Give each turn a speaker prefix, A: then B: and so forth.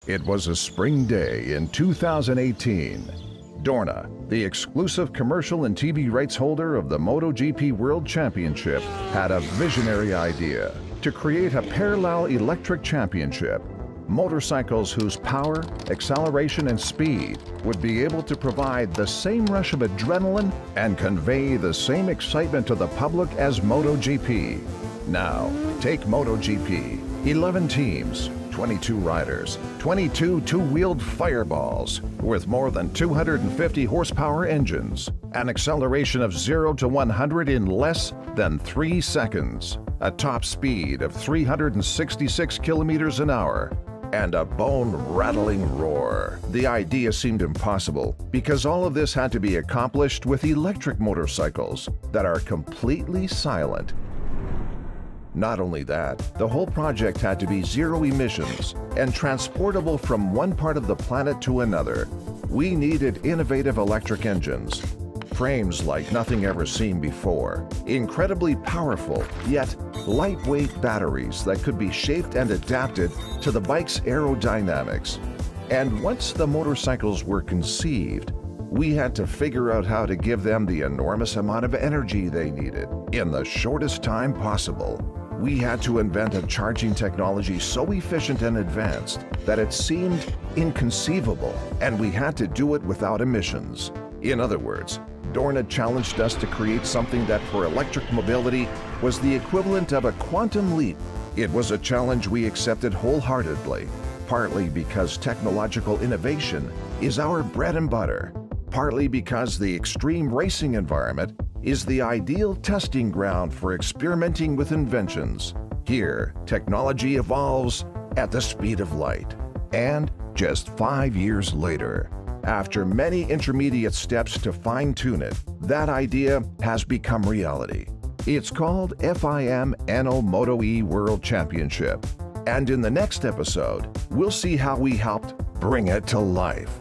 A: It was a spring day in 2018. Dorna, the exclusive commercial and TV rights holder of the MotoGP World Championship, had a visionary idea to create a parallel electric championship. Motorcycles whose power, acceleration, and speed would be able to provide the same rush of adrenaline and convey the same excitement to the public as MotoGP. Now, take MotoGP. 11 teams, 22 riders, 22 two-wheeled fireballs with more than 250 horsepower engines, an acceleration of 0 to 100 in less than 3 seconds, a top speed of 366 kilometers an hour, and a bone-rattling roar. The idea seemed impossible because all of this had to be accomplished with electric motorcycles that are completely silent. Not only that, the whole project had to be zero emissions and transportable from one part of the planet to another. We needed innovative electric engines, frames like nothing ever seen before, incredibly powerful yet lightweight batteries that could be shaped and adapted to the bike's aerodynamics. And once the motorcycles were conceived, we had to figure out how to give them the enormous amount of energy they needed in the shortest time possible. We had to invent a charging technology so efficient and advanced that it seemed inconceivable, and we had to do it without emissions. In other words, Dorna challenged us to create something that for electric mobility was the equivalent of a quantum leap. It was a challenge we accepted wholeheartedly, partly because technological innovation is our bread and butter, partly because the extreme racing environment is the ideal testing ground for experimenting with inventions. Here, technology evolves at the speed of light. And just 5 years later, after many intermediate steps to fine-tune it, that idea has become reality. It's called FIM Enel MotoE World Championship. And in the next episode, we'll see how we helped bring it to life.